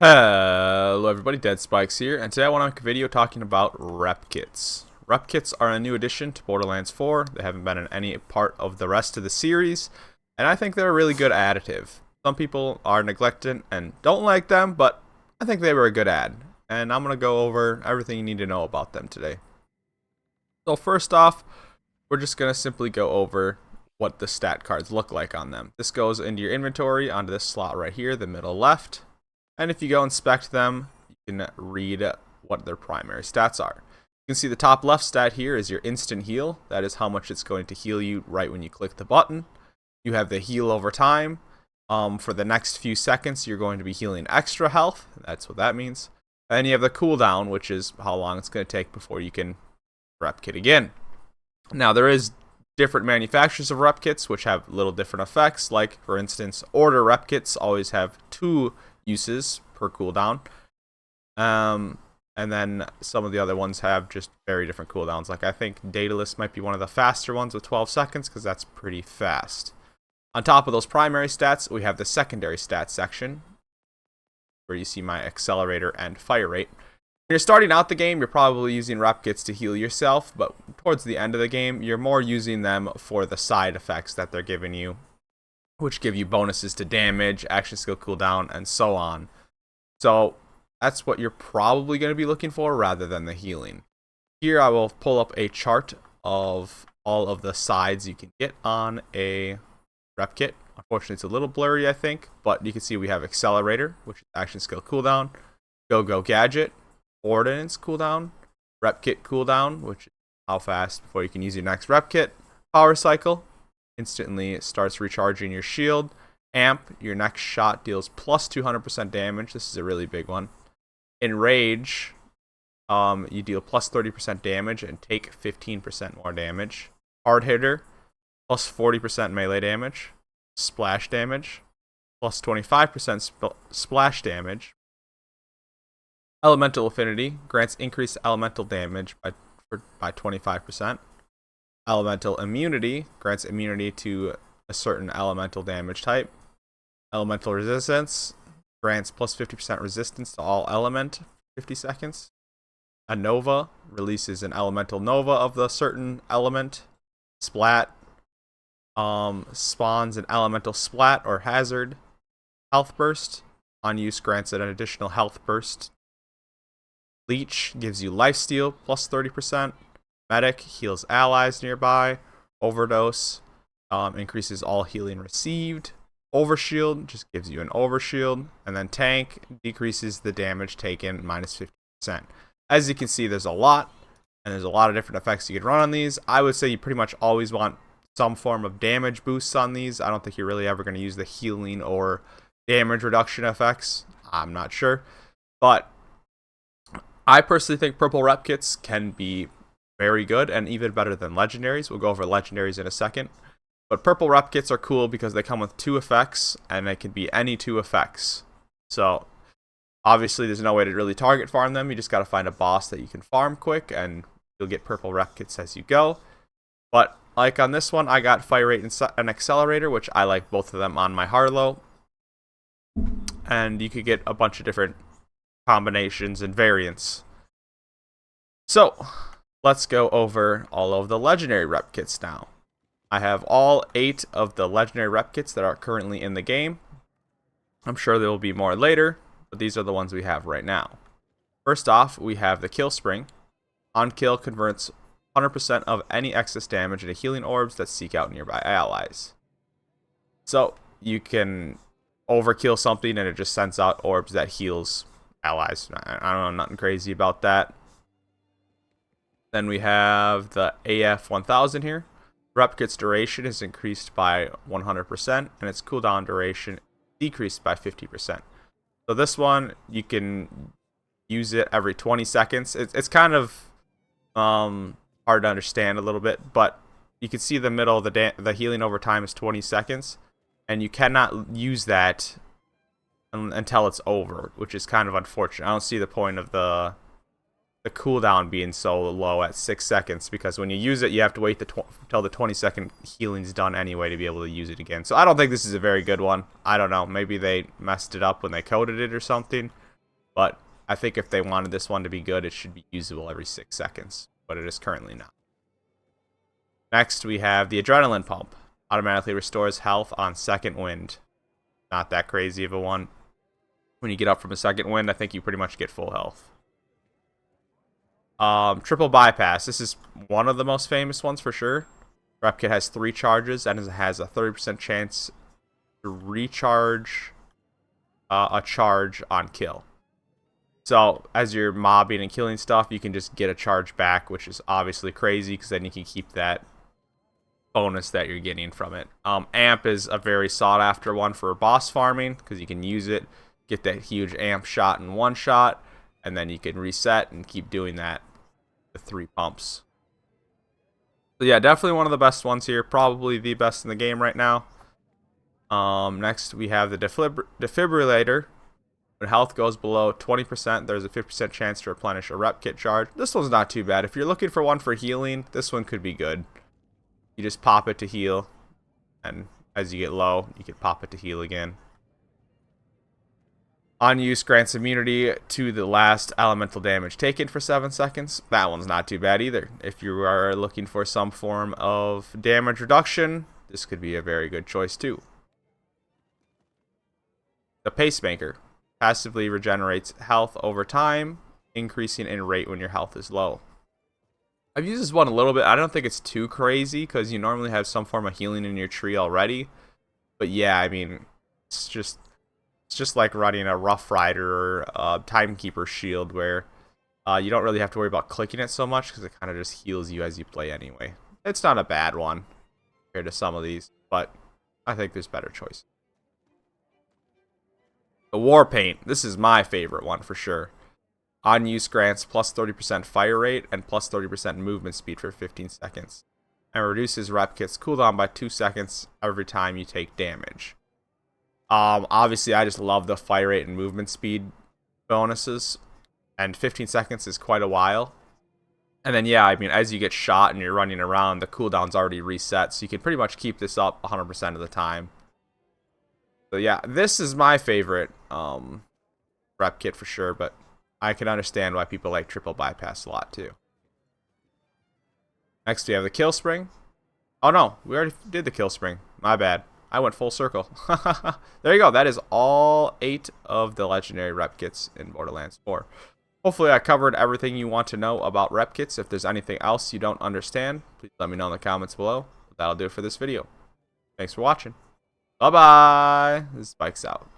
Hello everybody, Dead Spikes here, and today I want to make a video talking about repkits. Repkits are a new addition to Borderlands 4. They haven't been in any part of the rest of the series, and I think they're a really good additive. Some people are neglected and don't like them, but I think they were a good add, and I'm going to go over everything you need to know about them today. So first off, we're just going to simply go over what the stat cards look like on them. This goes into your inventory onto this slot right here, the middle left. And if you go inspect them, you can read what their primary stats are. You can see the top left stat here is your instant heal. That is how much it's going to heal you right when you click the button. You have the heal over time. For the next few seconds, you're going to be healing extra health. That's what that means. And you have the cooldown, which is how long it's going to take before you can rep kit again. Now, there is different manufacturers of rep kits, which have little different effects. Like, for instance, order rep kits always have 2 uses per cooldown, and then some of the other ones have just very different cooldowns. Like I think Daedalus might be one of the faster ones with 12 seconds because that's pretty fast. On top of those primary stats, we have the secondary stats section where you see my accelerator and fire rate. When you're starting out the game, you're probably using rep kits to heal yourself, but towards the end of the game, you're more using them for the side effects that they're giving you, which give you bonuses to damage, action skill cooldown, and so on. So that's what you're probably going to be looking for rather than the healing. Here I will pull up a chart of all of the sides you can get on a rep kit. Unfortunately, it's a little blurry, I think, but you can see we have accelerator, which is action skill cooldown, go gadget, ordnance cooldown, rep kit cooldown, which is how fast before you can use your next rep kit, power cycle, instantly it starts recharging your shield. Amp, your next shot deals plus 200% damage. This is a really big one. Enrage, you deal plus 30% damage and take 15% more damage. Hard hitter, plus 40% melee damage. Splash damage, plus 25% splash damage. Elemental affinity grants increased elemental damage by 25%. Elemental immunity grants immunity to a certain elemental damage type. Elemental resistance grants plus 50% resistance to all element for 50 seconds. A nova releases an elemental nova of the certain element. Splat spawns an elemental splat or hazard. Health burst on use grants an additional health burst. Leech gives you lifesteal plus 30%. Medic heals allies nearby. Overdose increases all healing received. Overshield just gives you an overshield. And then tank decreases the damage taken minus 50%. As you can see, there's a lot. And there's a lot of different effects you could run on these. I would say you pretty much always want some form of damage boosts on these. I don't think you're really ever going to use the healing or damage reduction effects. I'm not sure. But I personally think purple rep kits can be very good and even better than legendaries. We'll go over legendaries in a second. But purple rep kits are cool because they come with 2 effects and they can be any 2 effects. So obviously there's no way to really target farm them. You just got to find a boss that you can farm quick and you'll get purple rep kits as you go. But like on this one, I got fire rate and accelerator, which I like both of them on my Harlow. And you could get a bunch of different combinations and variants. So let's go over all of the legendary rep kits now. I have all 8 of the legendary rep kits that are currently in the game. I'm sure there will be more later, but these are the ones we have right now. First off, we have the kill spring. On kill converts 100% of any excess damage into healing orbs that seek out nearby allies. So you can overkill something and it just sends out orbs that heals allies. I don't know, nothing crazy about that. Then we have the AF 1000 here. Rep kit's duration is increased by 100% and its cooldown duration decreased by 50%. So this one, you can use it every 20 seconds. It's kind of hard to understand a little bit, but you can see the middle of the healing over time is 20 seconds, and you cannot use that until it's over, which is kind of unfortunate. I don't see the point of the cooldown being so low at 6 seconds, because when you use it, you have to wait until the 20-second healing's done anyway to be able to use it again. So I don't think this is a very good one. I don't know. Maybe they messed it up when they coded it or something. But I think if they wanted this one to be good, it should be usable every 6 seconds. But it is currently not. Next, we have the Adrenaline Pump. Automatically restores health on second wind. Not that crazy of a one. When you get up from a second wind, I think you pretty much get full health. Triple Bypass. This is one of the most famous ones for sure. Repkit has 3 charges and it has a 30% chance to recharge a charge on kill. So as you're mobbing and killing stuff, you can just get a charge back, which is obviously crazy because then you can keep that bonus that you're getting from it. Amp is a very sought after one for boss farming because you can use it, get that huge amp shot in one shot, and then you can reset and keep doing that. The 3 pumps. So yeah, definitely one of the best ones here. Probably the best in the game right now. Next, we have the defibrillator. When health goes below 20%, there's a 50% chance to replenish a rep kit charge. This one's not too bad. If you're looking for one for healing, this one could be good. You just pop it to heal, and as you get low, you can pop it to heal again. On use grants immunity to the last elemental damage taken for 7 seconds. That one's not too bad either. If you are looking for some form of damage reduction, this could be a very good choice too. The Pacemaker passively regenerates health over time, increasing in rate when your health is low. I've used this one a little bit. I don't think it's too crazy because you normally have some form of healing in your tree already. But yeah, I mean, it's just like running a Rough Rider or a Timekeeper shield where you don't really have to worry about clicking it so much because it kind of just heals you as you play anyway. It's not a bad one compared to some of these, but I think there's better choices. The War Paint. This is my favorite one for sure. On use grants plus 30% fire rate and plus 30% movement speed for 15 seconds. And reduces rep kit's cooldown by 2 seconds every time you take damage. Obviously, I just love the fire rate and movement speed bonuses. And 15 seconds is quite a while. And then, yeah, I mean, as you get shot and you're running around, the cooldown's already reset. So you can pretty much keep this up 100% of the time. So, yeah, this is my favorite rep kit for sure. But I can understand why people like Triple Bypass a lot, too. Next, we have the Kill Spring. Oh, no, we already did the Kill Spring. My bad. I went full circle. There you go. That is all 8 of the legendary rep kits in Borderlands 4. Hopefully I covered everything you want to know about rep kits. If there's anything else you don't understand, please let me know in the comments below. That'll do it for this video. Thanks for watching. Bye-bye. This is Spikes out.